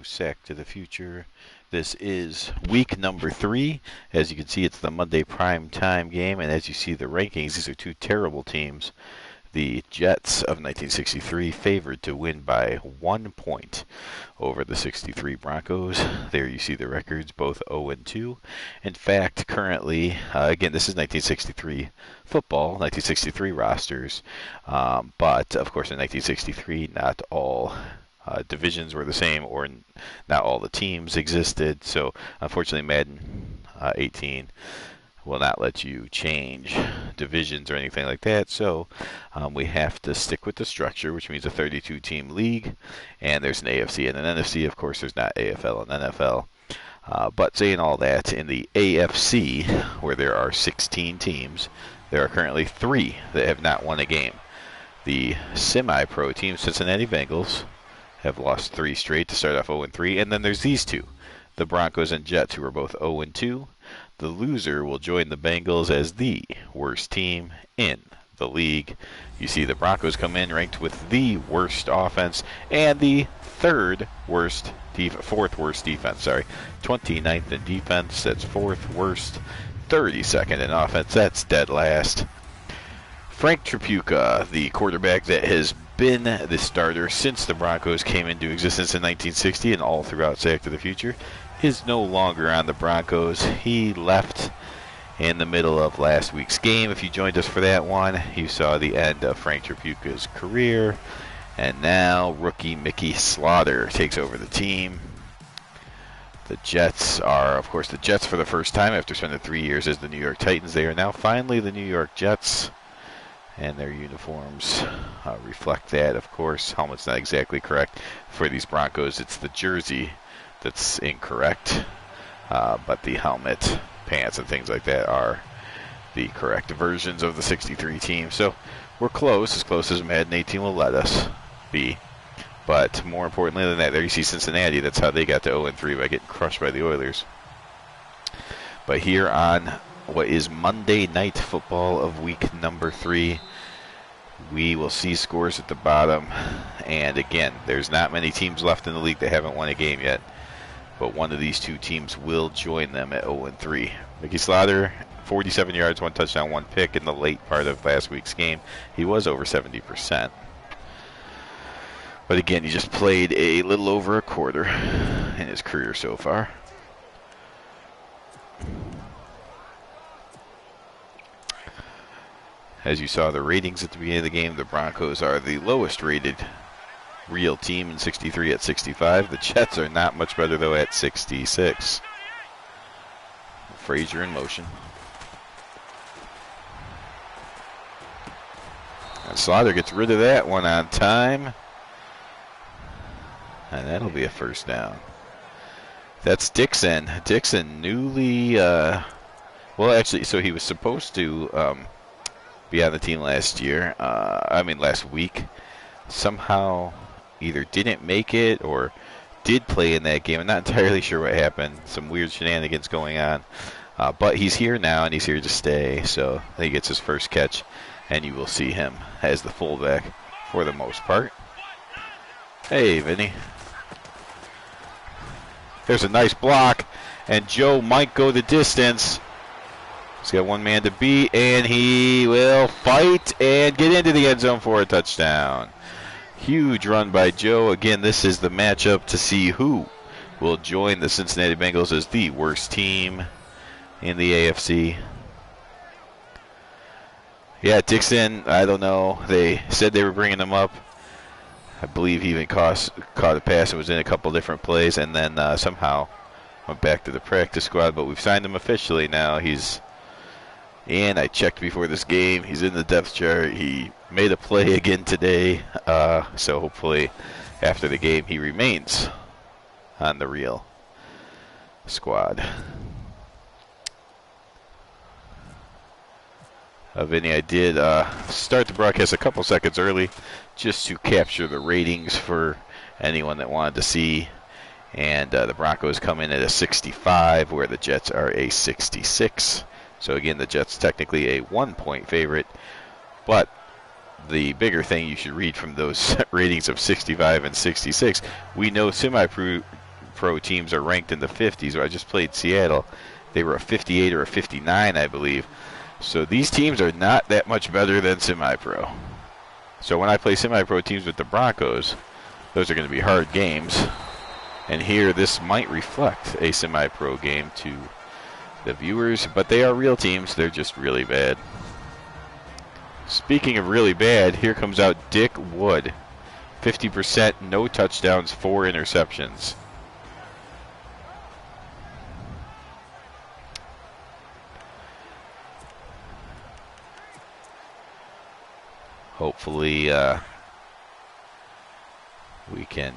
Sack to the Future. This is week number 3. As you can see, it's the Monday prime time game, and as you see the rankings, these are two terrible teams. The Jets of 1963 favored to win by 1 point over the 63 Broncos. There you see the records, both 0-2. In fact, currently, again, this is 1963 football, 1963 rosters, but of course in 1963, not all divisions were the same, or not all the teams existed. So unfortunately, Madden 18 will not let you change divisions or anything like that. So we have to stick with the structure, which means a 32-team league, and there's an AFC and an NFC. Of course, there's not AFL and NFL. But saying all that, in the AFC, where there are 16 teams, there are currently 3 that have not won a game. The semi-pro team, Cincinnati Bengals, have lost 3 straight to start off 0-3, and then there's these two, the Broncos and Jets, who are both 0-2. The loser will join the Bengals as the worst team in the league. You see the Broncos come in ranked with the worst offense and the fourth worst defense. 29th in defense, that's 4th worst. 32nd in offense, that's dead last. Frank Tripucka, the quarterback that has been the starter since the Broncos came into existence in 1960 and all throughout Sack to the Future, is no longer on the Broncos. He left in the middle of last week's game. If you joined us for that one, you saw the end of Frank Tripucka's career. And now rookie Mickey Slaughter takes over the team. The Jets are, of course, the Jets for the first time after spending 3 years as the New York Titans. They are now finally the New York Jets, and their uniforms reflect that, of course. Helmet's not exactly correct for these Broncos. It's the jersey that's incorrect, but the helmet, pants, and things like that are the correct versions of the 63 team. So we're close as Madden 18 will let us be. But more importantly than that, there you see Cincinnati. That's how they got to 0-3, by getting crushed by the Oilers. But here on what is Monday Night Football of week number 3, we will see scores at the bottom. And again, there's not many teams left in the league that haven't won a game yet, but one of these two teams will join them at 0-3. Mickey Slaughter, 47 yards, 1 touchdown, 1 pick in the late part of last week's game. He was over 70%. But again, he just played a little over a quarter in his career so far. As you saw the ratings at the beginning of the game, the Broncos are the lowest rated real team in 63 at 65. The Jets are not much better, though, at 66. Frazier in motion. And Slaughter gets rid of that one on time. And that'll be a first down. That's Dixon. Dixon newly, well, actually, so he was supposed to be on the team last week. Somehow either didn't make it or did play in that game. I'm not entirely sure what happened. Some weird shenanigans going on. But he's here now, and he's here to stay. So he gets his first catch, and you will see him as the fullback for the most part. Hey, Vinny. There's a nice block, and Joe might go the distance. He's got one man to beat, and he will fight and get into the end zone for a touchdown. Huge run by Joe. Again, this is the matchup to see who will join the Cincinnati Bengals as the worst team in the AFC. Yeah, Dixon, I don't know. They said they were bringing him up. I believe he even caught a pass and was in a couple different plays, and then somehow went back to the practice squad. But we've signed him officially now. He's in. I checked before this game. He's in the depth chart. He made a play again today. So hopefully after the game he remains on the real squad. Vinny, I did start the broadcast a couple seconds early just to capture the ratings for anyone that wanted to see. And the Broncos come in at a 65, where the Jets are a 66. So again, the Jets technically a 1-point favorite. But the bigger thing you should read from those ratings of 65 and 66, we know semi-pro semi-pro teams are ranked in the 50s. I just played Seattle. They were a 58 or a 59, I believe. So these teams are not that much better than semi-pro. So when I play semi-pro teams with the Broncos, those are going to be hard games. And here, this might reflect a semi-pro game to the viewers, but they are real teams. They're just really bad. Speaking of really bad, here comes out Dick Wood. 50%, no touchdowns, 4 interceptions. Hopefully, we can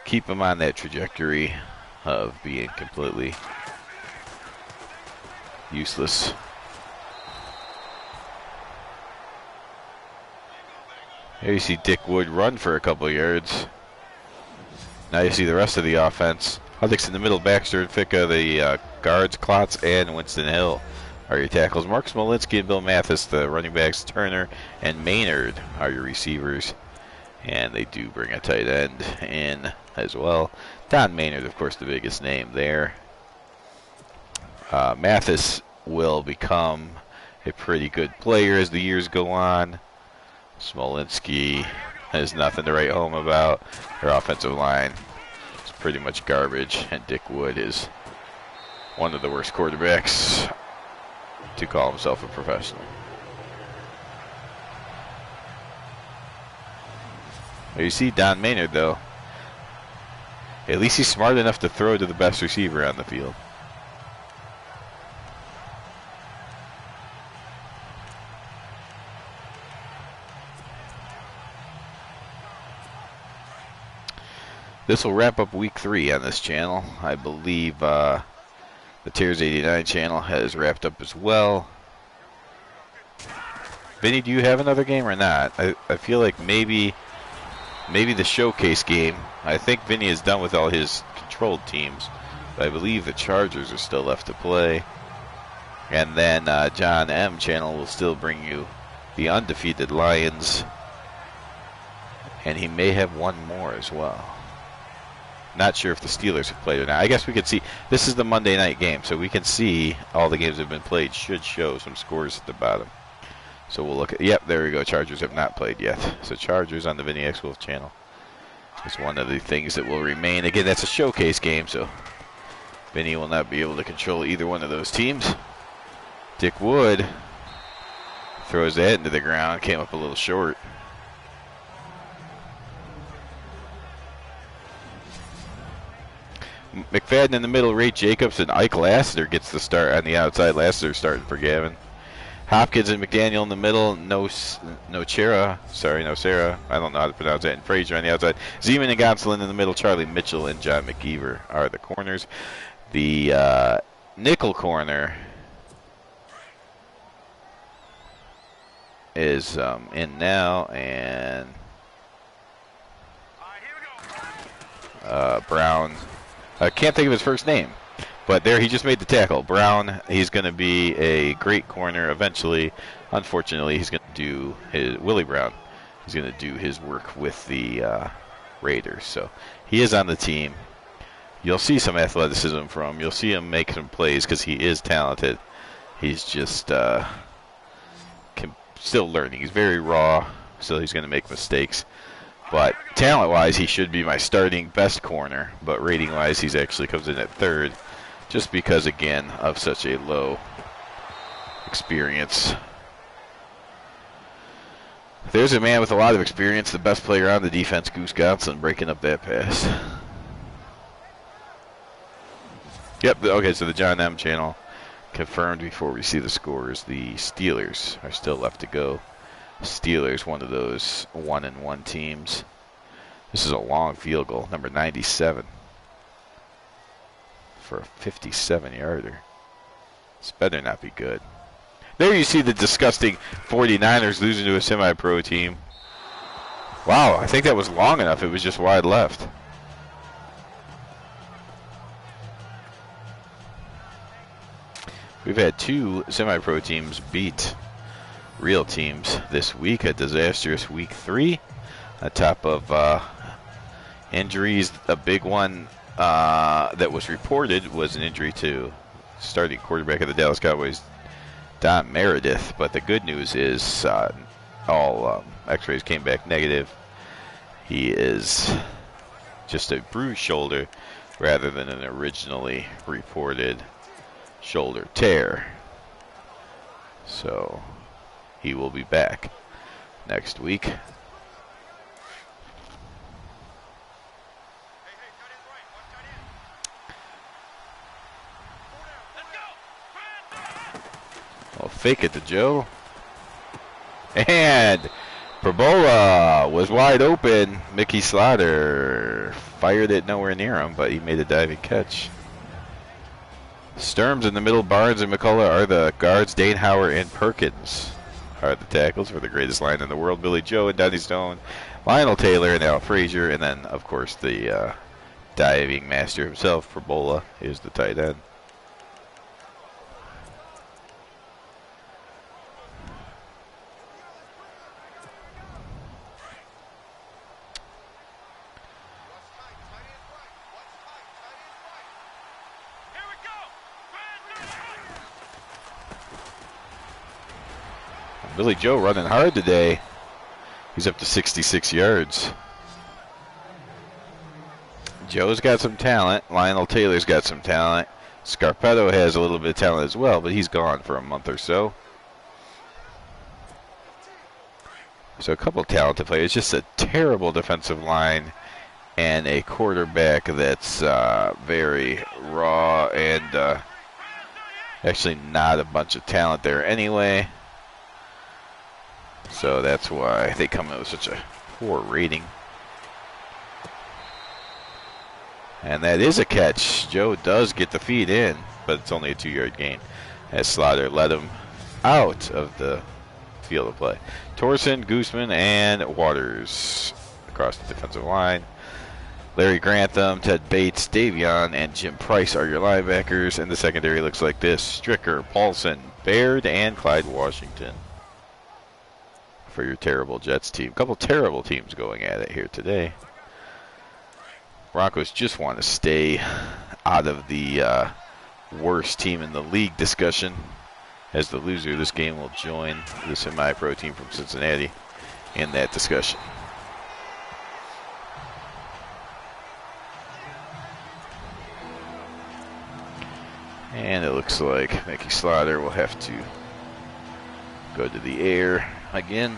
keep him on that trajectory of being completely useless. Here you see Dick Wood run for a couple yards. Now you see the rest of the offense. Huddick's in the middle, Baxter and Ficka, the guards, Klotz, and Winston Hill are your tackles. Mark Smolinski and Bill Mathis, the running backs. Turner and Maynard are your receivers. And they do bring a tight end in as well. Don Maynard, of course, the biggest name there. Mathis will become a pretty good player as the years go on. Smolinski has nothing to write home about. Their offensive line is pretty much garbage. And Dick Wood is one of the worst quarterbacks to call himself a professional. You see Don Maynard, though. At least he's smart enough to throw to the best receiver on the field. This will wrap up week 3 on this channel. I believe the Tears 89 channel has wrapped up as well. Vinny, do you have another game or not? I feel like maybe the showcase game. I think Vinny is done with all his controlled teams. But I believe the Chargers are still left to play. And then John M channel will still bring you the undefeated Lions. And he may have one more as well. Not sure if the Steelers have played or not. I guess we could see. This is the Monday night game, so we can see all the games that have been played. Should show some scores at the bottom. So we'll look at. Yep, there we go. Chargers have not played yet. So Chargers on the Vinny X Wolf channel is one of the things that will remain. Again, that's a showcase game, so Vinny will not be able to control either one of those teams. Dick Wood throws that into the ground. Came up a little short. McFadden in the middle, Ray Jacobs, and Ike Lassiter gets the start on the outside. Lassiter starting for Gavin. Hopkins and McDaniel in the middle. No Sarah. I don't know how to pronounce that. And Frazier on the outside. Zeman and Gonsolin in the middle. Charlie Mitchell and John McGeever are the corners. The nickel corner is in now, and Brown. I can't think of his first name, but there he just made the tackle. Brown, he's going to be a great corner eventually. Unfortunately, he's going to do his Willie Brown. He's going to do his work with the Raiders. So he is on the team. You'll see some athleticism from him. You'll see him make some plays because he is talented. He's just still learning. He's very raw, so he's going to make mistakes. But talent-wise, he should be my starting best corner. But rating-wise, he actually comes in at third, just because, again, of such a low experience. There's a man with a lot of experience, the best player on the defense, Goose Gonsolin, breaking up that pass. Yep, okay, so the John M channel confirmed before we see the scores. The Steelers are still left to go. Steelers, one of those 1-1 teams. This is a long field goal, number 97, for a 57-yarder. This better not be good. There you see the disgusting 49ers losing to a semi-pro team. Wow, I think that was long enough. It was just wide left. We've had 2 semi-pro teams beat real teams this week. A disastrous week 3 on top of Injuries, a big one that was reported was an injury to starting quarterback of the Dallas Cowboys, Don Meredith. But the good news is all x-rays came back negative. He is just a bruised shoulder rather than an originally reported shoulder tear. So he will be back next week. Well, fake it to Joe. And Perbola was wide open. Mickey Slaughter fired it nowhere near him, but he made a diving catch. Sturms in the middle, Barnes and McCullough are the guards. Danehauer and Perkins are the tackles for the greatest line in the world. Billy Joe and Donnie Stone, Lionel Taylor and Al Frazier, and then, of course, the diving master himself, Perbola, is the tight end. Billy Joe running hard today. He's up to 66 yards. Joe's got some talent. Lionel Taylor's got some talent. Scarpetto has a little bit of talent as well, but he's gone for a month or so. So a couple of talented players. Just a terrible defensive line and a quarterback that's very raw and actually not a bunch of talent there anyway. So that's why they come in with such a poor rating. And that is a catch. Joe does get the feed in, but it's only a 2-yard gain as Slaughter led him out of the field of play. Torson, Gooseman, and Waters across the defensive line. Larry Grantham, Ted Bates, Davion, and Jim Price are your linebackers. And the secondary looks like this: Stricker, Paulson, Baird, and Clyde Washington for your terrible Jets team. A couple terrible teams going at it here today. Broncos just want to stay out of the worst team in the league discussion, as the loser of this game will join the semi-pro team from Cincinnati in that discussion. And it looks like Mickey Slaughter will have to go to the air again.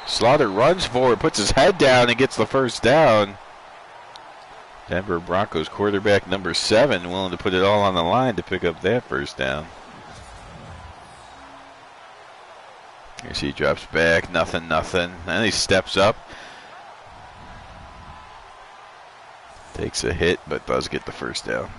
Slaughter runs forward, puts his head down, and gets the first down. Denver Broncos quarterback number 7 willing to put it all on the line to pick up that first down. You see he drops back, nothing. Then he steps up. Takes a hit, but does get the first down.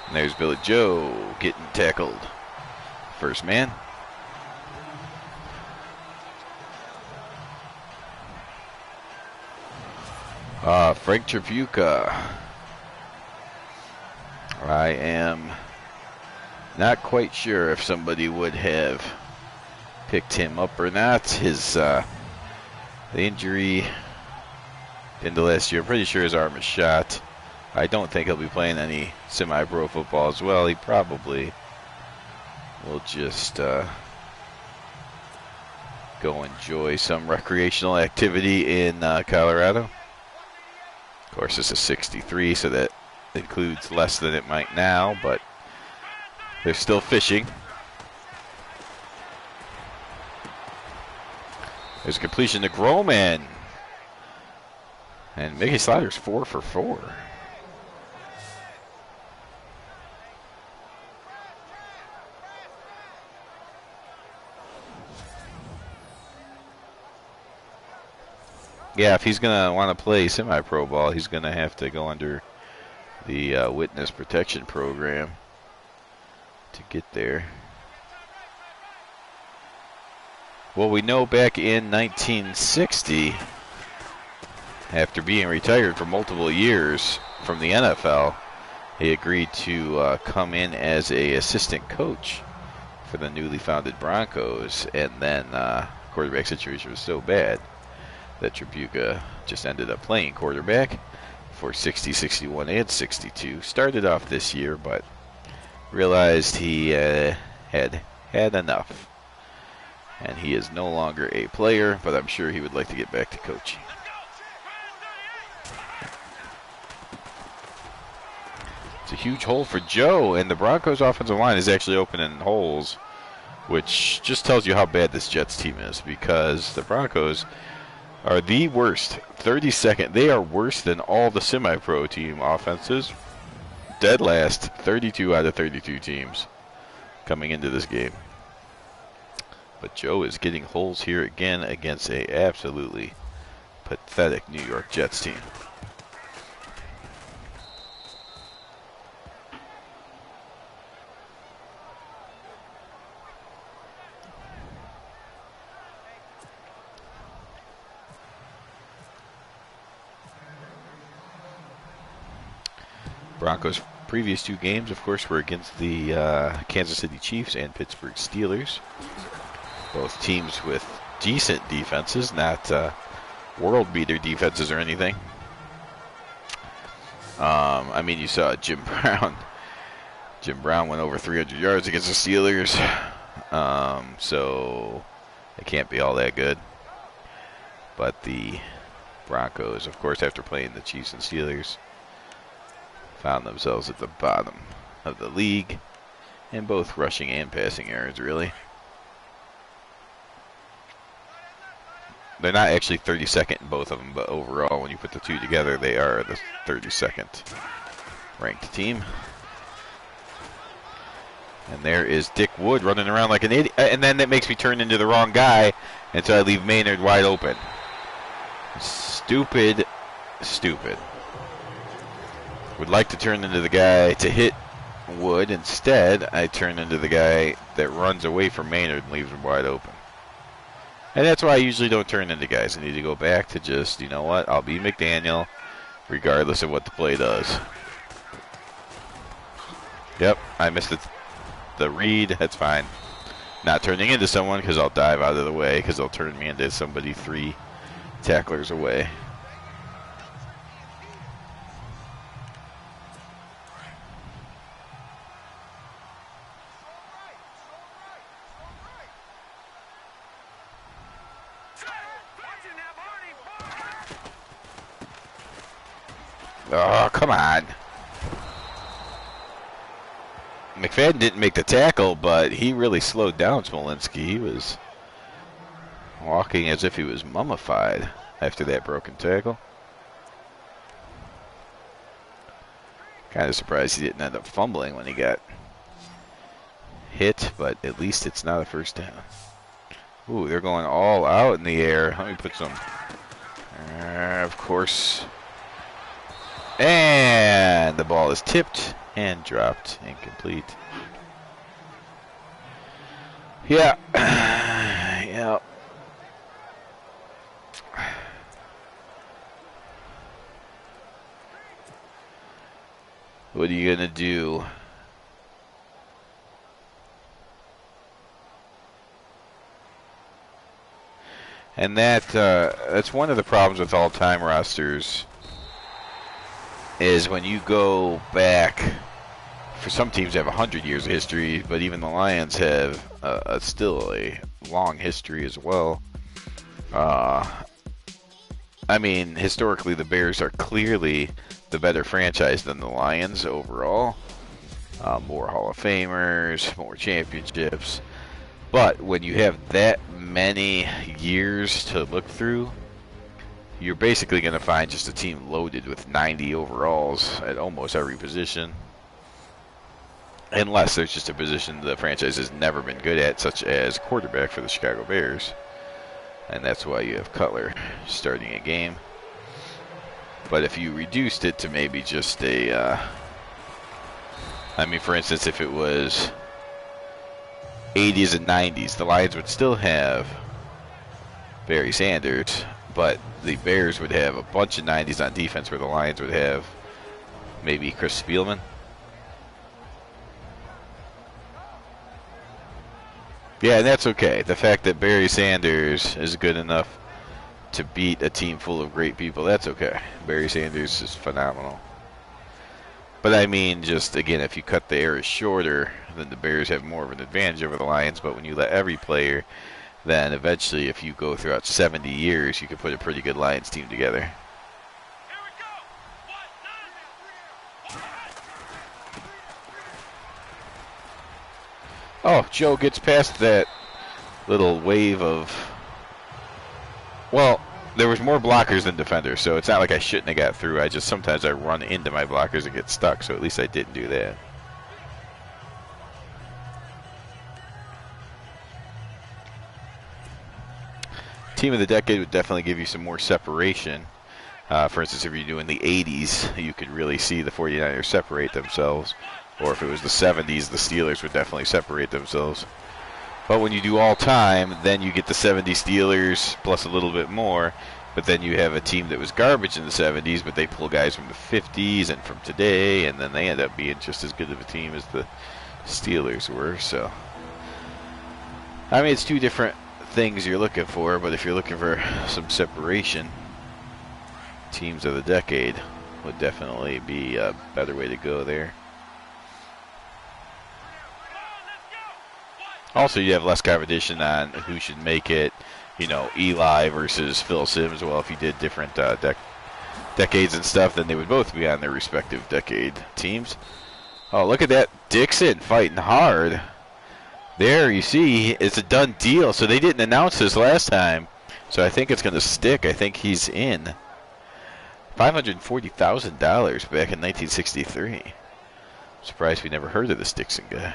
And there's Billy Joe getting tackled. First man. Frank Tripucka. I am not quite sure if somebody would have picked him up or not. His the injury in the last year, I'm pretty sure his arm is shot. I don't think he'll be playing any semi-pro football as well. He probably will just go enjoy some recreational activity in Colorado. Of course, it's a 63, so that includes less than it might now, but they're still fishing. There's a completion to Groman. And Mickey Slaughter's 4 for 4. Yeah, if he's going to want to play semi-pro ball, he's going to have to go under the witness protection program to get there. Well, we know back in 1960, after being retired for multiple years from the NFL, he agreed to come in as an assistant coach for the newly founded Broncos, and then quarterback situation was so bad that Tripucka just ended up playing quarterback for 60, 61, and 62. Started off this year, but realized he had enough. And he is no longer a player, but I'm sure he would like to get back to coaching. It's a huge hole for Joe, and the Broncos' offensive line is actually opening holes, which just tells you how bad this Jets team is, because the Broncos are the worst. 32nd. They are worse than all the semi-pro team offenses. Dead last, 32 out of 32 teams coming into this game. But Joe is getting holes here again against a absolutely pathetic New York Jets team. Broncos' previous two games, of course, were against the Kansas City Chiefs and Pittsburgh Steelers. Both teams with decent defenses, not world-beater defenses or anything. I mean, you saw Jim Brown. Jim Brown went over 300 yards against the Steelers, so it can't be all that good. But the Broncos, of course, after playing the Chiefs and Steelers, found themselves at the bottom of the league in both rushing and passing yards, really. They're not actually 32nd in both of them, but overall, when you put the two together, they are the 32nd ranked team. And there is Dick Wood running around like an idiot. And then that makes me turn into the wrong guy, and so I leave Maynard wide open. Stupid, stupid. Would like to turn into the guy to hit Wood. Instead, I turn into the guy that runs away from Maynard and leaves him wide open. And that's why I usually don't turn into guys. I need to go back to just, you know what, I'll be McDaniel regardless of what the play does. Yep, I missed the read. That's fine. Not turning into someone because I'll dive out of the way because they'll turn me into somebody 3 tacklers away. Oh, come on. McFadden didn't make the tackle, but he really slowed down Smolinski. He was walking as if he was mummified after that broken tackle. Kind of surprised he didn't end up fumbling when he got hit, but at least it's not a first down. Ooh, they're going all out in the air. Let me put some, of course. And the ball is tipped and dropped incomplete. Yeah. Yeah. What are you going to do? And that's one of the problems with all-time rosters, is when you go back, for some teams have 100 years of history, but even the Lions have still a long history as well. I mean, historically, the Bears are clearly the better franchise than the Lions overall. More Hall of Famers, more championships. But when you have that many years to look through, you're basically going to find just a team loaded with 90 overalls at almost every position. Unless there's just a position the franchise has never been good at, such as quarterback for the Chicago Bears. And that's why you have Cutler starting a game. But if you reduced it to maybe just a, I mean, for instance, if it was 80s and 90s, the Lions would still have Barry Sanders, but the Bears would have a bunch of 90s on defense where the Lions would have maybe Chris Spielman. Yeah, and that's okay. The fact that Barry Sanders is good enough to beat a team full of great people, that's okay. Barry Sanders is phenomenal. But I mean, just again, if you cut the eras shorter, then the Bears have more of an advantage over the Lions. But when you let every player, then eventually, if you go throughout 70 years, you can put a pretty good Lions team together. Oh, Joe gets past that little wave of... Well, there was more blockers than defenders, so it's not like I shouldn't have got through. Sometimes I run into my blockers and get stuck, so at least I didn't do that. Team of the Decade would definitely give you some more separation. For instance, if you're doing the 80s, you could really see the 49ers separate themselves. Or if it was the 70s, the Steelers would definitely separate themselves. But when you do all time, then you get the 70 Steelers plus a little bit more. But then you have a team that was garbage in the 70s, but they pull guys from the 50s and from today, and then they end up being just as good of a team as the Steelers were. So, I mean, it's two different things you're looking for, but if you're looking for some separation, teams of the decade would definitely be a better way to go there. Also, you have less competition on who should make it. You know, Eli versus Phil Simms. Well, if you did different decades and stuff, then they would both be on their respective decade teams. Oh, look at that. Dixon fighting hard. There, you see, it's a done deal. So they didn't announce this last time. So I think it's going to stick. I think he's in. $540,000 back in 1963. I'm surprised we never heard of this Dixon guy.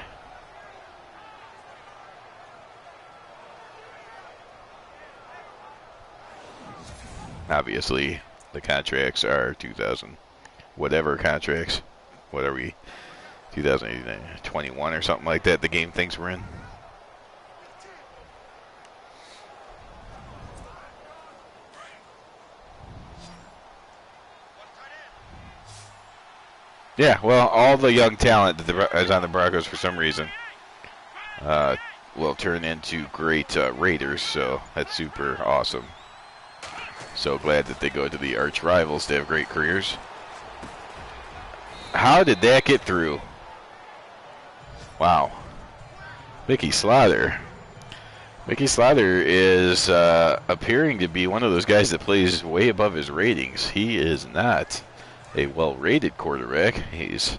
Obviously, the contracts are 2000, whatever contracts, what are we, 2021 or something like that, the game things we're in. Yeah, well, all the young talent that is on the Broncos for some reason will turn into great Raiders, so that's super awesome. So glad that they go to the arch rivals to have great careers. How did that get through? Wow. Mickey Slaughter. Mickey Slaughter is appearing to be one of those guys that plays way above his ratings. He is not a well-rated quarterback. He's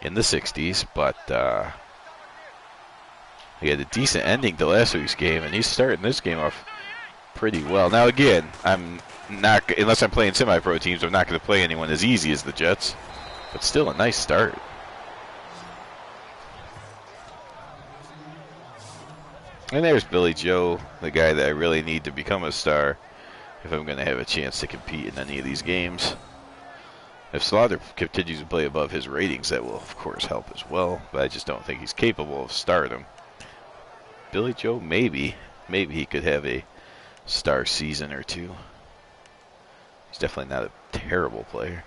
in the 60s, but he had a decent ending to last week's game, and he's starting this game off pretty well. Now again, I'm not, unless I'm playing semi-pro teams, I'm not going to play anyone as easy as the Jets, but still a nice start. And there's Billy Joe, the guy that I really need to become a star if I'm going to have a chance to compete in any of these games. If Slaughter continues to play above his ratings, that will of course help as well, but I just don't think he's capable of stardom. Billy Joe, maybe he could have a star season or two. He's definitely not a terrible player.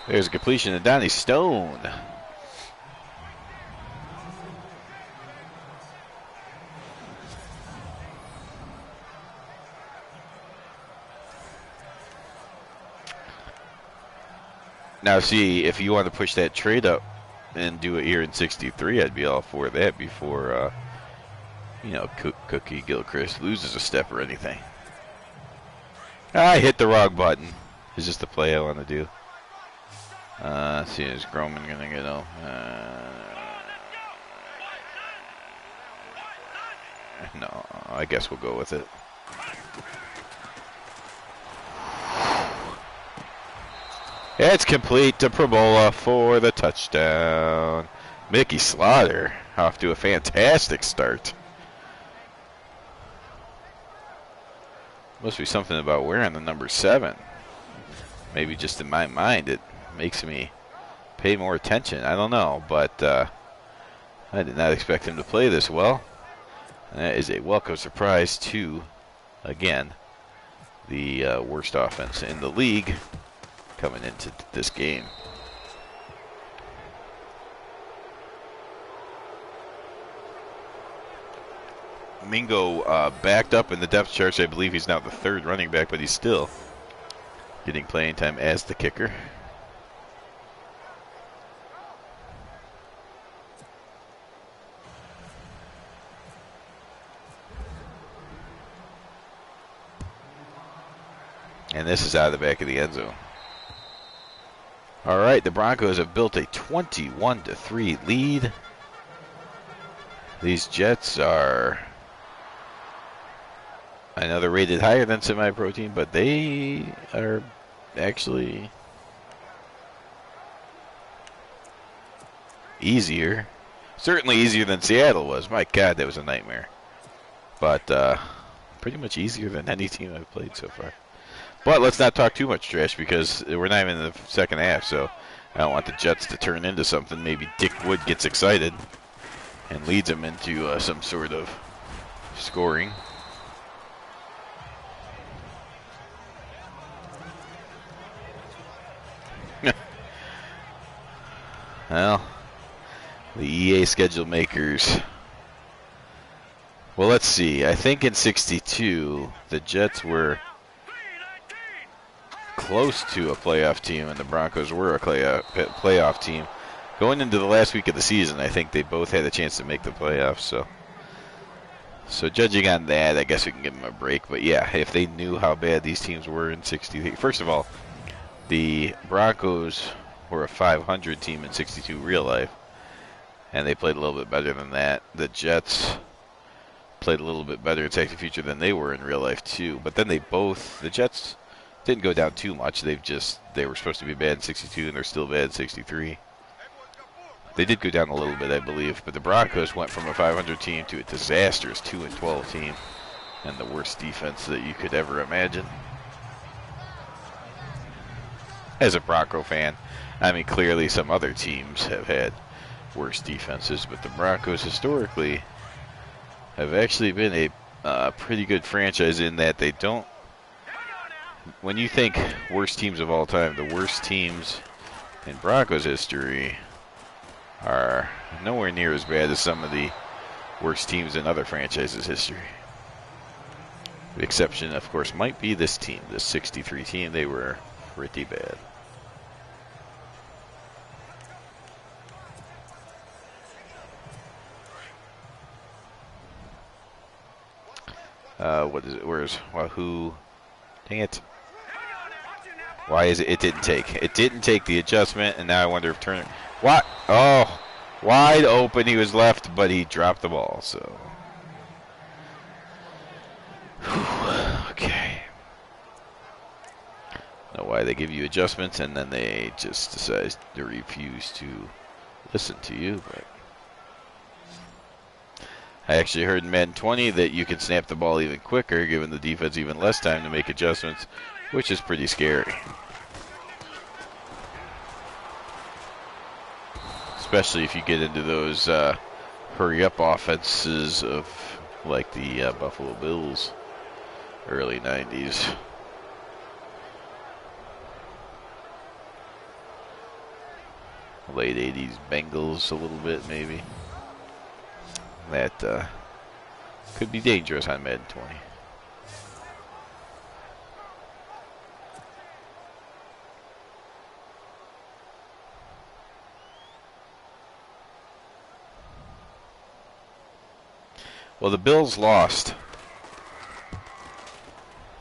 There's a completion to Donnie Stone. Now, see, if you want to push that trade up and do it here in 63, I'd be all for that before, you know, Cookie Gilchrist loses a step or anything. I hit the wrong button. It's just the play I want to do. Let's see, is Groman going to get off? No, I guess we'll go with it. It's complete to Probola for the touchdown. Mickey Slaughter off to a fantastic start. Must be something about wearing the number 7. Maybe just in my mind it makes me pay more attention. I don't know, but I did not expect him to play this well. And that is a welcome surprise to, again, the worst offense in the league coming into this game. Mingo backed up in the depth charts. I believe he's now the 3rd running back, but he's still getting playing time as the kicker. And this is out of the back of the end zone. All right, the Broncos have built a 21-3 lead. These Jets are, I know they're rated higher than semi-protein, but they are actually easier. Certainly easier than Seattle was. My God, that was a nightmare. But pretty much easier than any team I've played so far. But let's not talk too much trash because we're not even in the second half, so I don't want the Jets to turn into something. Maybe Dick Wood gets excited and leads them into some sort of scoring. Well, the EA schedule makers. Well, let's see. I think in 62, the Jets were close to a playoff team, and the Broncos were a playoff team. Going into the last week of the season, I think they both had a chance to make the playoffs. So judging on that, I guess we can give them a break. But yeah, if they knew how bad these teams were in 63, first of all, the Broncos were a 500 team in 62 real life, and they played a little bit better than that. The Jets played a little bit better in Tactic Future than they were in real life too. But then the Jets didn't go down too much. They were supposed to be bad in 62, and they're still bad in 63. They did go down a little bit, I believe, but the Broncos went from a 500 team to a disastrous 2-12 team, and the worst defense that you could ever imagine. As a Bronco fan, I mean, clearly some other teams have had worse defenses, but the Broncos historically have actually been a pretty good franchise in that they don't. When you think worst teams of all time, the worst teams in Broncos history are nowhere near as bad as some of the worst teams in other franchises' history. The exception, of course, might be this team, this 63 team. They were pretty bad. What is it? Where's Wahoo? Dang it. Why is it? It didn't take. It didn't take the adjustment, and now I wonder if Turner. What? Oh, wide open. He was left, but he dropped the ball. So, okay. Know why they give you adjustments, and then they just decide to refuse to listen to you. But I actually heard in Madden 20 that you can snap the ball even quicker, giving the defense even less time to make adjustments, which is pretty scary. Especially if you get into those hurry-up offenses of like the Buffalo Bills early 90s. Late 80s Bengals a little bit maybe. That could be dangerous on Madden 20. Well, the Bills lost.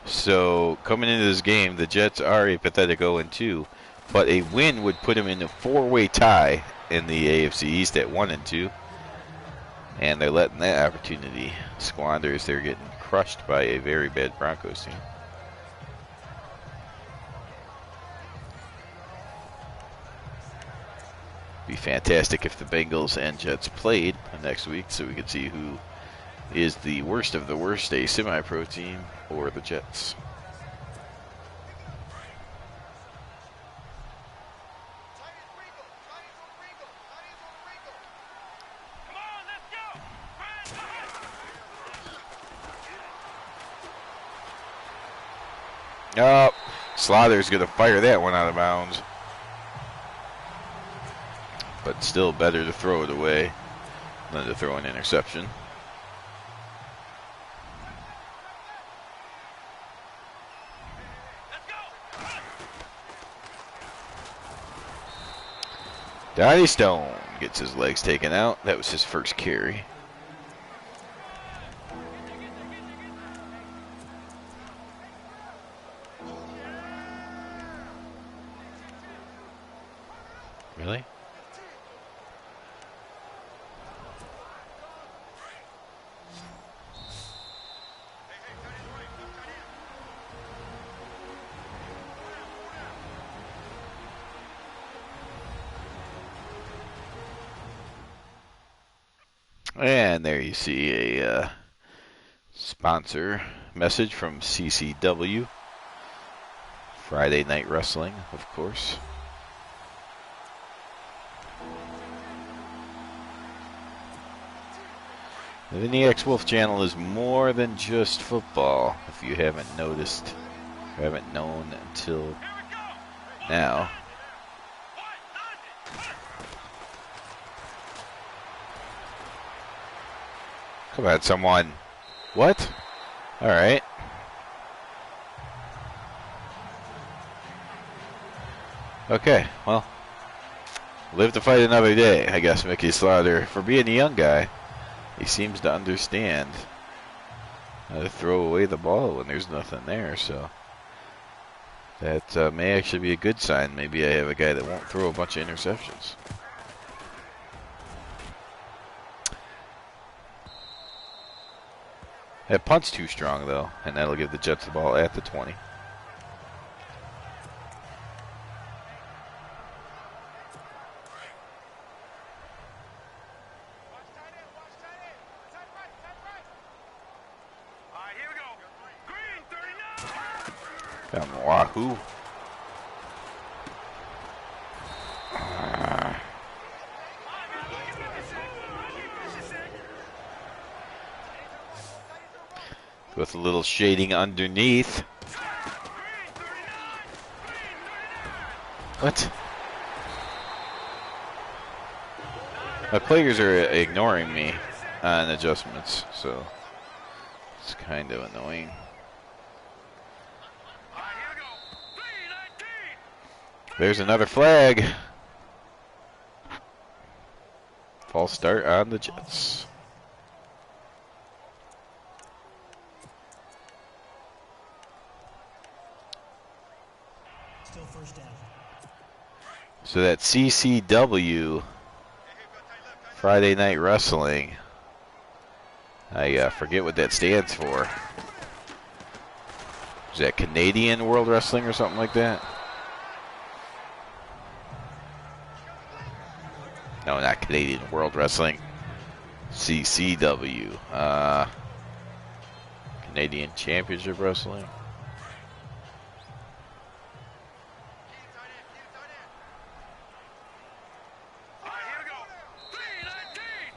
So, coming into this game, the Jets are a pathetic 0-2, but a win would put them in a four-way tie in the AFC East at 1-2. And they're letting that opportunity squander as they're getting crushed by a very bad Broncos team. Be fantastic if the Bengals and Jets played next week, so we could see who is the worst of the worst, a semi-pro team or the Jets. Oh, Slaughter's going to fire that one out of bounds. But still better to throw it away than to throw an interception. Donnie Stone gets his legs taken out. That was his first carry. Really? And there you see a sponsor message from CCW. Friday Night Wrestling, of course. The Niax Wolf channel is more than just football, if you haven't noticed, or haven't known until now. Come on, someone. What? Alright. Okay, well. Live to fight another day, I guess, Mickey Slaughter. For being a young guy, he seems to understand how to throw away the ball when there's nothing there, so that may actually be a good sign. Maybe I have a guy that won't throw a bunch of interceptions. That punt's too strong, though, and that'll give the Jets the ball at the 20. Come on, Wahoo. With a little shading underneath. What? My players are ignoring me on adjustments, so it's kind of annoying. There's another flag. False start on the Jets. Still first down. So that CCW, Friday Night Wrestling, I forget what that stands for. Is that Canadian World Wrestling or something like that? No, not Canadian World Wrestling. CCW. Canadian Championship Wrestling.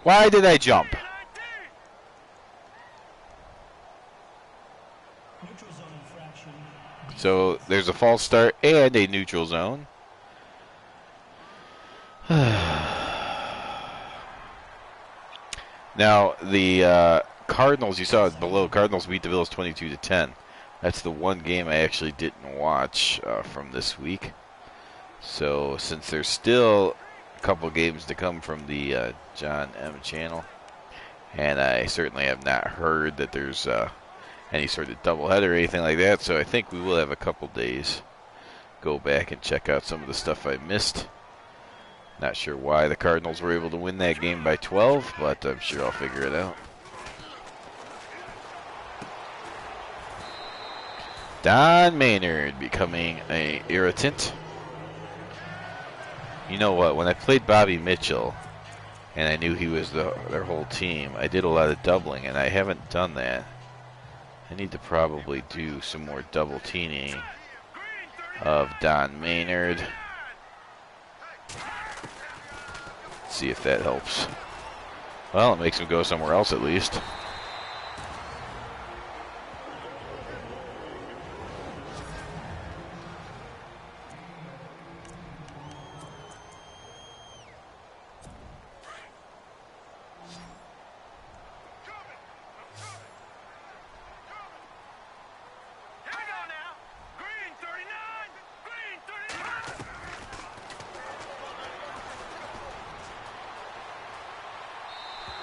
Why did I jump? So there's a false start and a neutral zone. Now the Cardinals, you saw it below. Cardinals beat the Bills 22-10. That's the one game I actually didn't watch from this week. So since there's still a couple games to come from the John M channel, and I certainly have not heard that there's any sort of doubleheader or anything like that, so I think we will have a couple days go back and check out some of the stuff I missed. Not sure why the Cardinals were able to win that game by 12, but I'm sure I'll figure it out. Don Maynard becoming an irritant. You know what? When I played Bobby Mitchell, and I knew he was their whole team, I did a lot of doubling, and I haven't done that. I need to probably do some more double teaming of Don Maynard. See if that helps. Well, it makes him go somewhere else at least.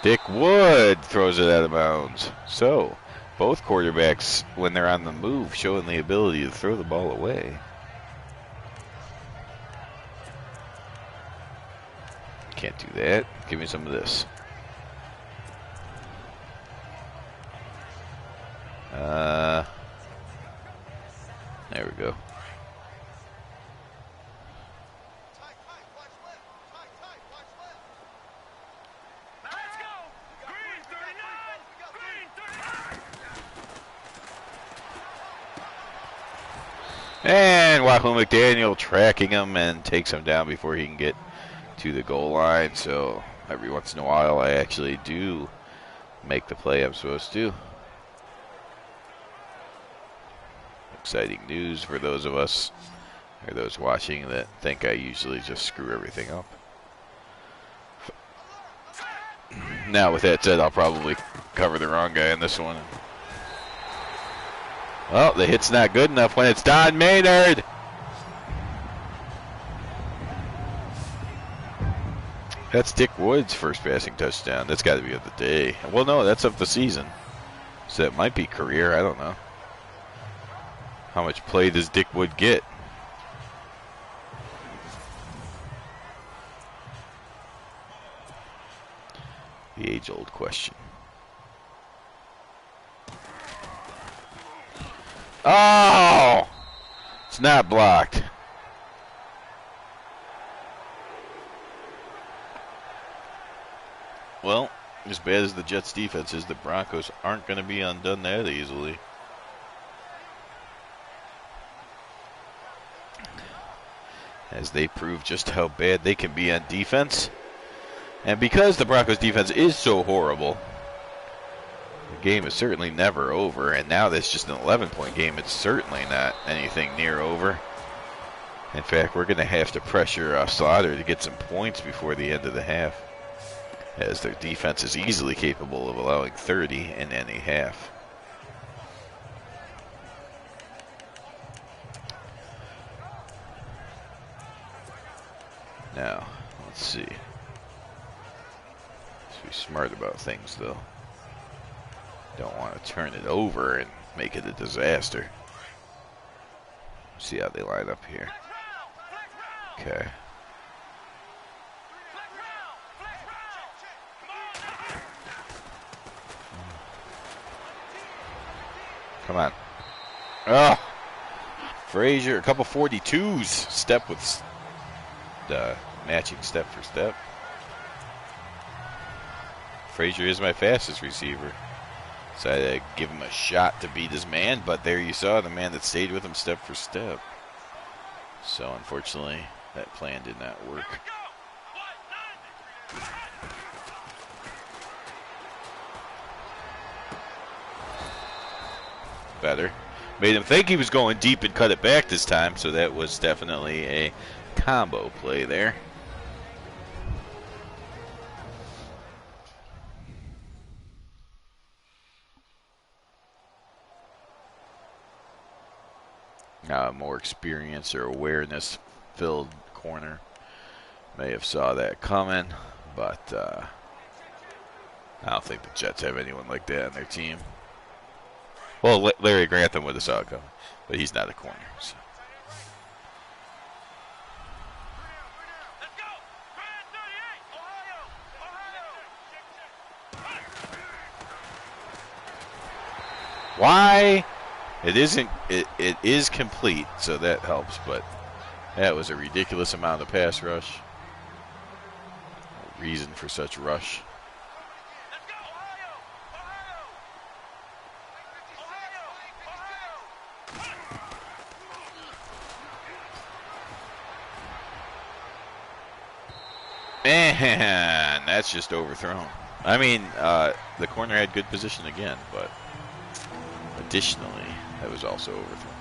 Dick Wood throws it out of bounds. So, both quarterbacks, when they're on the move, showing the ability to throw the ball away. Can't do that. Give me some of this. There we go. And Wahoo McDaniel tracking him and takes him down before he can get to the goal line. So every once in a while I actually do make the play I'm supposed to. Exciting news for those of us, or those watching, that think I usually just screw everything up. Now with that said, I'll probably cover the wrong guy in this one. Well, the hit's not good enough when it's Don Maynard. That's Dick Wood's first passing touchdown. That's got to be of the day. Well, no, that's of the season. So it might be career. I don't know. How much play does Dick Wood get? The age-old question. Oh! It's not blocked. Well, as bad as the Jets' defense is, the Broncos aren't going to be undone that easily. As they prove just how bad they can be on defense. And because the Broncos' defense is so horrible, the game is certainly never over. And now that's just an 11-point game. It's certainly not anything near over. In fact, we're going to have to pressure Slaughter to get some points before the end of the half, as their defense is easily capable of allowing 30 in any half. Now, let's see. Let's be smart about things, though. Don't want to turn it over and make it a disaster. See how they line up here. Okay. Come on. Oh! Frazier, a couple 42s. Step with matching step for step. Frazier is my fastest receiver. So I had to give him a shot to beat his man, but there you saw the man that stayed with him step for step. So unfortunately, that plan did not work. Better. Made him think he was going deep and cut it back this time, so that was definitely a combo play there. Now a more experience or awareness filled corner may have saw that coming, but I don't think the Jets have anyone like that on their team. Well, Larry Grantham would have saw it coming, but he's not a corner. So. Why? It isn't. It is complete, so that helps. But that was a ridiculous amount of pass rush. reason for such rush. And that's just overthrown. I mean, the corner had good position again, but additionally, that was also overthrown.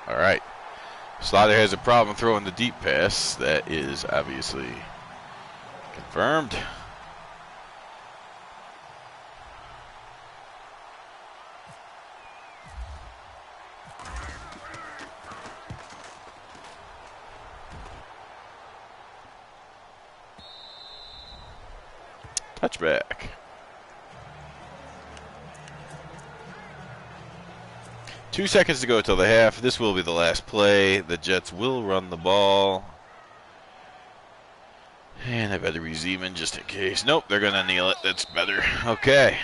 All right. Slaughter has a problem throwing the deep pass. That is obviously confirmed. Touchback. 2 seconds to go till the half. This will be the last play. The Jets will run the ball. And I better re-Zeman just in case. Nope, they're going to kneel it. That's better. Okay.